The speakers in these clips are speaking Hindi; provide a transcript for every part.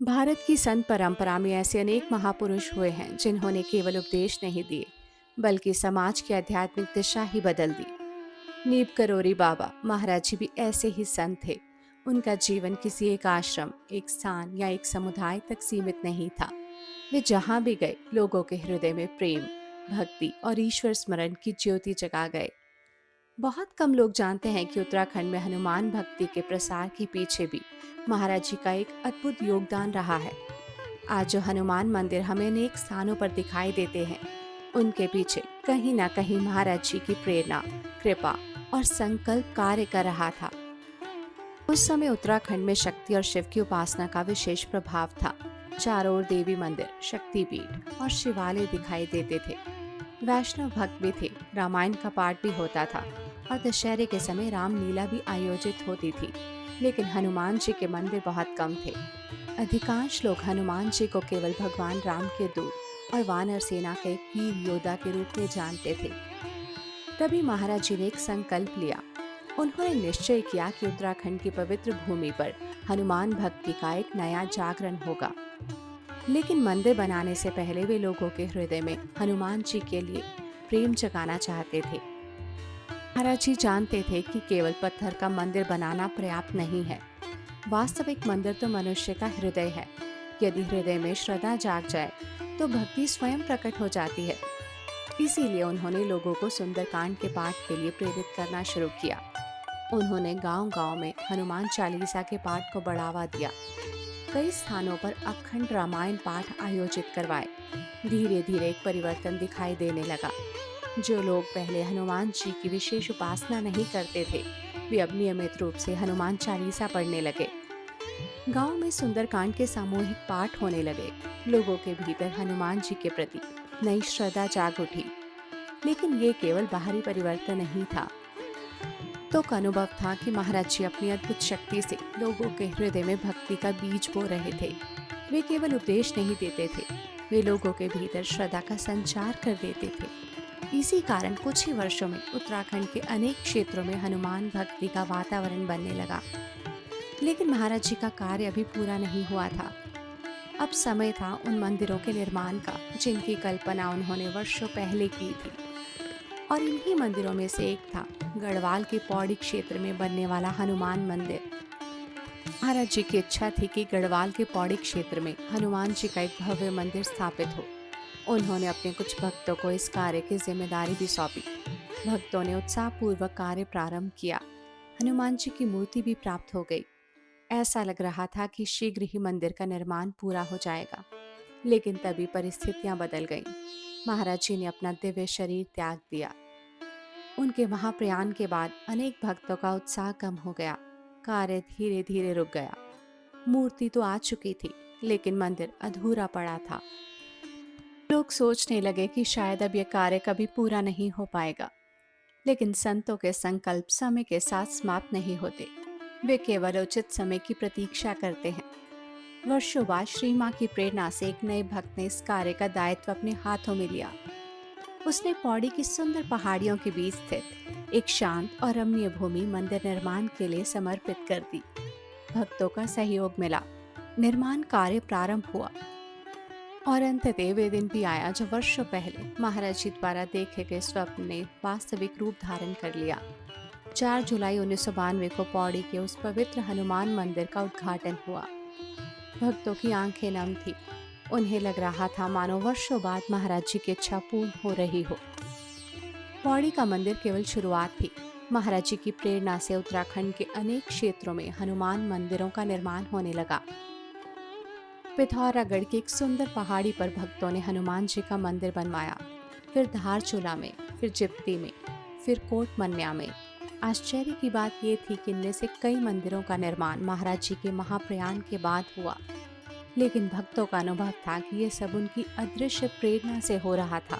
भारत की संत परंपरा में ऐसे अनेक महापुरुष हुए हैं जिन्होंने केवल उपदेश नहीं दिए बल्कि समाज की आध्यात्मिक दिशा ही बदल दी। नीम करोरी बाबा महाराज जी भी ऐसे ही संत थे। उनका जीवन किसी एक आश्रम, एक स्थान या एक समुदाय तक सीमित नहीं था। वे जहां भी गए लोगों के हृदय में प्रेम, भक्ति और ईश्वर स्मरण की ज्योति जगा गए। बहुत कम लोग जानते हैं कि उत्तराखंड में हनुमान भक्ति के प्रसार के पीछे भी महाराज जी का एक अद्भुत योगदान रहा है। आज जो हनुमान मंदिर हमें अनेक स्थानों पर दिखाई देते हैं, उनके पीछे कहीं ना कहीं महाराज जी की प्रेरणा, कृपा और संकल्प कार्य कर रहा था। उस समय उत्तराखंड में शक्ति और शिव की उपासना का विशेष प्रभाव था। चारों ओर देवी मंदिर, शक्तिपीठ और शिवालय दिखाई देते थे। वैष्णव भक्त भी थे, रामायण का पाठ भी होता था और दशहरे के समय रामलीला भी आयोजित होती थी। लेकिन हनुमान जी के मंदिर बहुत कम थे। अधिकांश लोग हनुमान जी को केवल भगवान राम के दूत और वानर सेना के एक वीर योद्धा के रूप में जानते थे। तभी महाराज जी ने एक संकल्प लिया। उन्होंने निश्चय किया कि उत्तराखंड की पवित्र भूमि पर हनुमान भक्ति का एक नया जागरण होगा। लेकिन मंदिर बनाने से पहले वे लोगों के हृदय में हनुमान जी के लिए प्रेम जगाना चाहते थे। महाराज जी जानते थे कि केवल पत्थर का मंदिर बनाना पर्याप्त नहीं है। वास्तविक मंदिर तो मनुष्य का हृदय है। यदि हृदय में श्रद्धा जाग जाए तो भक्ति स्वयं प्रकट हो जाती है। इसीलिए उन्होंने लोगों को सुंदरकांड के पाठ के लिए प्रेरित करना शुरू किया। उन्होंने गांव-गांव में हनुमान चालीसा के पाठ को बढ़ावा दिया। कई स्थानों पर अखंड रामायण पाठ आयोजित करवाए। धीरे धीरे एक परिवर्तन दिखाई देने लगा। जो लोग पहले हनुमान जी की विशेष उपासना नहीं करते थे, वे अब नियमित रूप से हनुमान चालीसा पढ़ने लगे। गांव में सुंदरकांड के सामूहिक पाठ होने लगे। लोगों के भीतर हनुमान जी के प्रति नई श्रद्धा जाग उठी। लेकिन ये केवल बाहरी परिवर्तन नहीं था, तो का अनुभव था कि महाराज जी अपनी अद्भुत शक्ति से लोगों के हृदय में भक्ति का बीज बो रहे थे। वे केवल उपदेश नहीं देते थे, वे लोगों के भीतर श्रद्धा का संचार कर देते थे। इसी कारण कुछ ही वर्षों में उत्तराखंड के अनेक क्षेत्रों में हनुमान भक्ति का वातावरण बनने लगा। लेकिन महाराज जी का कार्य अभी पूरा नहीं हुआ था। अब समय था उन मंदिरों के निर्माण का जिनकी कल्पना उन्होंने वर्षों पहले की थी। और इन्हीं मंदिरों में से एक था गढ़वाल के पौड़ी क्षेत्र में बनने वाला हनुमान मंदिर। महाराज जी की इच्छा थी कि गढ़वाल के पौड़ी क्षेत्र में हनुमान जी का एक भव्य मंदिर स्थापित हो। उन्होंने अपने कुछ भक्तों को इस कार्य की जिम्मेदारी भी सौंपी। भक्तों ने उत्साहपूर्वक कार्य प्रारंभ किया। हनुमान जी की मूर्ति भी प्राप्त हो गई। ऐसा लग रहा था कि शीघ्र ही मंदिर का निर्माण पूरा हो जाएगा। लेकिन तभी परिस्थितियां बदल गईं। महाराज जी ने अपना दिव्य शरीर त्याग दिया। उनके महाप्रयाण के बाद अनेक भक्तों का उत्साह कम हो गया। कार्य धीरे धीरे रुक गया। मूर्ति तो आ चुकी थी, लेकिन मंदिर अधूरा पड़ा था। लोग सोचने लगे कि शायद अब यह कार्य कभी पूरा नहीं हो पाएगा। लेकिन संतों के संकल्प समय के साथ समाप्त नहीं होते। वे केवल उचित समय की प्रतीक्षा करते हैं। वर्षों बाद श्री मां की प्रेरणा से एक नए भक्त ने इस कार्य का दायित्व अपने हाथों में लिया। उसने पौड़ी की सुंदर पहाड़ियों के बीच स्थित एक शांत और रमणीय भूमि मंदिर निर्माण के लिए समर्पित कर दी। भक्तों का सहयोग मिला। निर्माण कार्य प्रारंभ हुआ और अंततः वे दिन भी आया जब वर्षों पहले महाराज जी द्वारा देखे गए स्वप्न ने वास्तविक रूप धारण कर लिया। 4 जुलाई 1992 को पौड़ी के उस पवित्र हनुमान मंदिर का उद्घाटन हुआ। भक्तों की आंखें नम थी। उन्हें लग रहा था मानो वर्षों बाद महाराज जी की इच्छा पूर्ण हो रही हो। पौड़ी का मंदिर केवल शुरुआत थी। महाराज जी की प्रेरणा से उत्तराखंड के अनेक क्षेत्रों में हनुमान मंदिरों का निर्माण होने लगा। पिथौरागढ़ की एक सुंदर पहाड़ी पर भक्तों ने हनुमान जी का मंदिर बनवाया। फिर धारचूला में, फिर जिप्ती में, फिर कोटमन्या में। आश्चर्य की बात यह थी कि इनमें से कई मंदिरों का निर्माण महाराज जी के महाप्रयाण के बाद हुआ। लेकिन भक्तों का अनुभव था कि यह सब उनकी अदृश्य प्रेरणा से हो रहा था।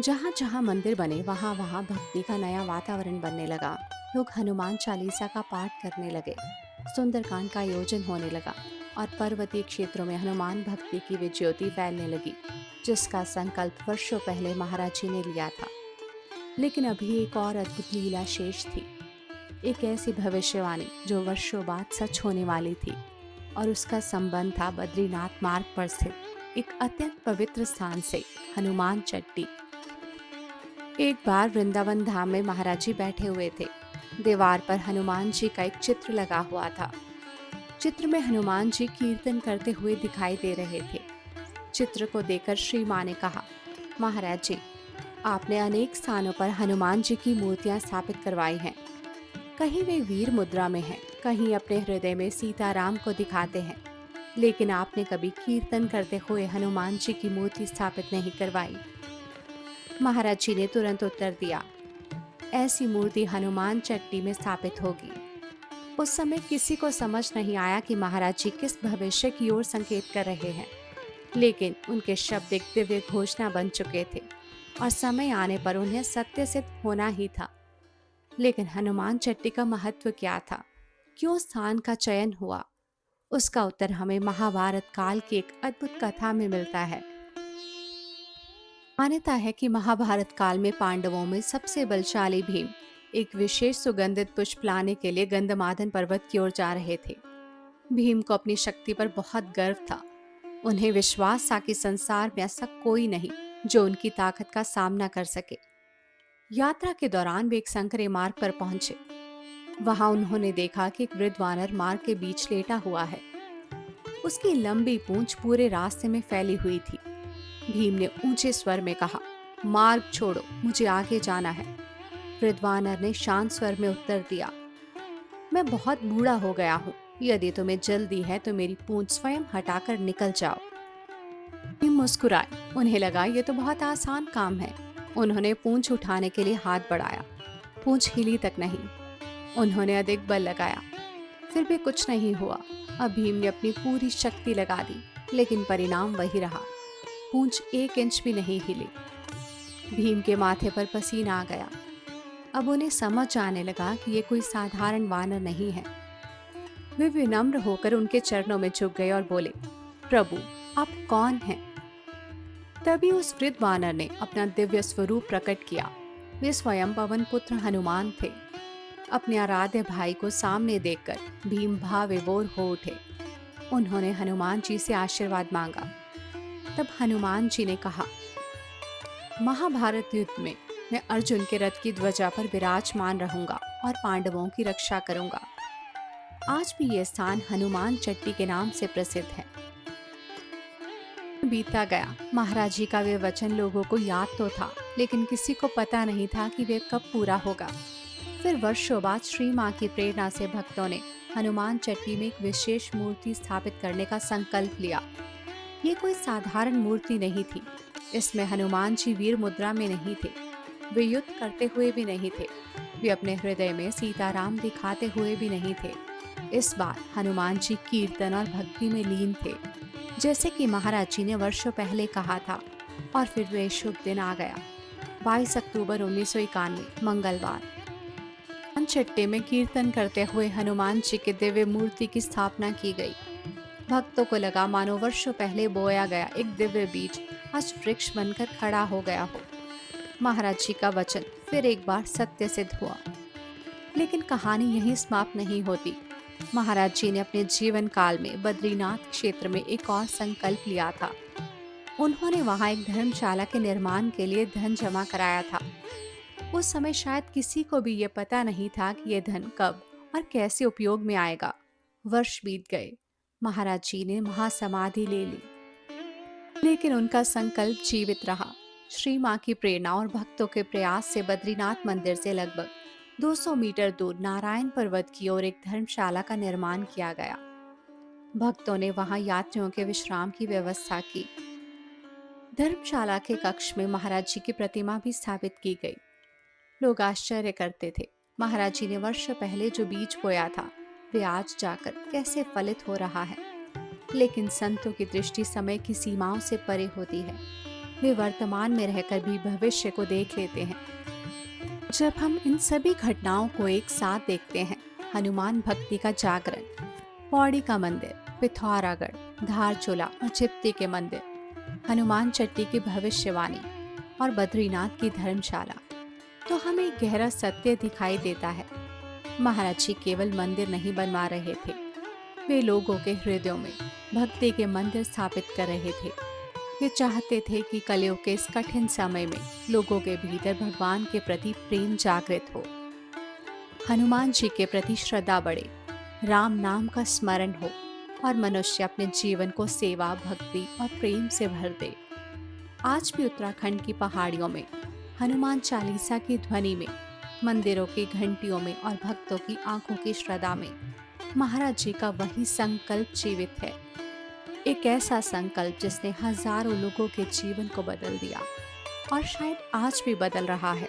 जहाँ जहाँ मंदिर बने वहाँ वहाँ भक्ति का नया वातावरण बनने लगा। लोग हनुमान चालीसा का पाठ करने लगे। सुंदरकांड का आयोजन होने लगा और पर्वतीय क्षेत्रों में हनुमान भक्ति की वे ज्योति फैलने लगी, जिसका संकल्प वर्षों पहले महाराज जी ने लिया था। लेकिन अभी एक और अद्भुत लीला शेष थी। एक ऐसी भविष्यवाणी जो वर्षों बाद सच होने वाली थी। और उसका संबंध था बद्रीनाथ मार्ग पर स्थित एक अत्यंत पवित्र स्थान से, हनुमान चट्टी। एक बार वृंदावन धाम में महाराज जी बैठे हुए थे। दीवार पर हनुमान जी का एक चित्र लगा हुआ था। चित्र में हनुमान जी कीर्तन करते हुए दिखाई दे रहे थे। चित्र को देखकर श्री माँ ने कहा, महाराज जी, आपने अनेक स्थानों पर हनुमान जी की मूर्तियां स्थापित करवाई हैं। कहीं वे वीर मुद्रा में हैं, कहीं अपने हृदय में सीताराम को दिखाते हैं, लेकिन आपने कभी कीर्तन करते हुए हनुमान जी की मूर्ति स्थापित नहीं करवाई। महाराज जी ने तुरंत उत्तर दिया, ऐसी मूर्ति हनुमान चट्टी में स्थापित होगी। उस समय किसी को समझ नहीं आया कि महाराज जी किस भविष्य की ओर संकेत कर रहे हैं, लेकिन उनके शब्द एक दिव्य घोषणा बन चुके थे और समय आने पर उन्हें सत्य सिद्ध होना ही था। लेकिन हनुमान चट्टी का महत्व क्या था? क्यों स्थान का चयन हुआ? उसका उत्तर हमें महाभारत काल की एक अद्भुत कथा में मिलता है। मान्यता है कि महाभारत काल में पांडवों में सबसे बलशाली भीम एक विशेष सुगंधित पुष्प लाने के लिए गंधमादन पर्वत की ओर जा रहे थे। भीम को अपनी शक्ति पर बहुत गर्व था। उन्हें विश्वास था कि संसार में ऐसा कोई नहीं जो उनकी ताकत का सामना कर सके। यात्रा के दौरान वे एक संकरे मार्ग पर पहुंचे। वहां उन्होंने देखा कि एक वृद्ध वानर मार्ग के बीच लेटा हुआ है। उसकी लंबी पूंछ पूरे रास्ते में फैली हुई थी। भीम ने ऊंचे स्वर में कहा, मार्ग छोड़ो, मुझे आगे जाना है। वृद्ध वानर ने शांत स्वर में उत्तर दिया, मैं बहुत बूढ़ा हो गया हूँ, यदि तुम्हें जल्दी है तो मेरी पूंछ स्वयं हटाकर निकल जाओ। भीम मुस्कुराए। उन्हें लगा ये तो बहुत आसान काम है। उन्होंने पूंछ उठाने के लिए हाथ बढ़ाया। पूंछ हिली तक नहीं। उन्होंने अधिक बल लगाया, फिर भी कुछ नहीं हुआ। अब भीम ने अपनी पूरी शक्ति लगा दी, लेकिन परिणाम वही रहा। पूंछ 1 इंच भी नहीं हिली। भीम के माथे पर पसीना आ गया। अब उन्हें समझ आने लगा कि ये कोई साधारण वानर नहीं है। वे विनम्र होकर उनके चरणों में झुक गए और बोले, प्रभु, आप कौन हैं? तभी उस वृद्ध वानर ने अपना दिव्य स्वरूप प्रकट किया। वे स्वयं पवन पुत्र हनुमान थे। अपने आराध्य भाई को सामने देखकर भीम भाव विभोर हो उठे। उन्होंने हनुमान जी से आशीर्वाद मांगा। तब हनुमान जी ने कहा, महाभारत युद्ध में मैं अर्जुन के रथ की ध्वजा पर विराजमान रहूंगा और पांडवों की रक्षा करूंगा। आज भी यह स्थान हनुमान चट्टी के नाम से प्रसिद्ध है। बीता गया। महाराज जी का वे वचन लोगों को याद तो था, लेकिन किसी को पता नहीं था कि वे कब पूरा होगा। फिर वर्षों बाद श्री माँ की प्रेरणा से भक्तों ने हनुमान चट्टी में एक विशेष मूर्ति स्थापित करने का संकल्प लिया। ये कोई साधारण मूर्ति नहीं थी। इसमें हनुमान जी वीर मुद्रा में नहीं थे। वे युद्ध करते हुए भी नहीं थे। वे अपने हृदय में सीताराम दिखाते हुए भी नहीं थे। इस बार हनुमान जी कीर्तन और भक्ति में लीन थे, जैसे कि महाराज जी ने वर्षों पहले कहा था। और फिर वे शुभ दिन आ गया, 22 अक्टूबर 1991 मंगलवार। चट्टी में कीर्तन करते हुए हनुमान जी के दिव्य मूर्ति की स्थापना की गई। भक्तों को लगा मानो वर्षों पहले बोया गया एक दिव्य बीज आज वृक्ष बनकर खड़ा हो गया हो। महाराज जी का वचन फिर एक बार सत्य सिद्ध हुआ। लेकिन कहानी यहीं समाप्त नहीं होती। महाराज जी ने अपने जीवन काल में बद्रीनाथ क्षेत्र में एक और संकल्प लिया था। उन्होंने वहां एक धर्मशाला के निर्माण के लिए धन जमा कराया था। उस समय शायद किसी को भी ये पता नहीं था कि यह धन कब और कैसे उपयोग में आएगा। वर्ष बीत गए। महाराज जी ने महासमाधि ले ली, लेकिन उनका संकल्प जीवित रहा। श्री माँ की प्रेरणा और भक्तों के प्रयास से बद्रीनाथ मंदिर से लगभग 200 मीटर दूर नारायण पर्वत की ओर एक धर्मशाला का निर्माण किया गया। भक्तों ने वहां यात्रियों के विश्राम की व्यवस्था की। धर्मशाला के कक्ष में महाराज जी की प्रतिमा भी स्थापित की गई। लोग आश्चर्य करते थे, महाराज जी ने वर्षों पहले जो बीज बोया था वे आज जाकर कैसे फलित हो रहा है। लेकिन संतों की दृष्टि समय की सीमाओं से परे होती है। वे वर्तमान में रहकर भी भविष्य को देख लेते हैं। जब हम इन सभी घटनाओं को एक साथ देखते हैं, हनुमान भक्ति का जागरण, पौड़ी का मंदिर, पिथौरागढ़, धारचूला और चिप्ती के मंदिर, हनुमान चट्टी की भविष्यवाणी और बद्रीनाथ की धर्मशाला, तो हमें एक गहरा सत्य दिखाई देता है। महाराज जी केवल मंदिर नहीं बनवा रहे थे, वे लोगों के हृदयों में भक्ति के मंदिर स्थापित कर रहे थे। वे चाहते थे कि कलयुग के इस कठिन समय में लोगों के भीतर भगवान के प्रति प्रेम जागृत हो, हनुमान जी के प्रति श्रद्धा बढ़े, राम नाम का स्मरण हो और मनुष्य अपने जीवन को सेवा, भक्ति और प्रेम से भर दे। आज भी उत्तराखंड की पहाड़ियों में हनुमान चालीसा की ध्वनि में, मंदिरों की घंटियों में और भक्तों की आंखों की श्रद्धा में महाराज जी का वही संकल्प जीवित है। एक ऐसा संकल्प जिसने हजारों लोगों के जीवन को बदल दिया और शायद आज भी बदल रहा है।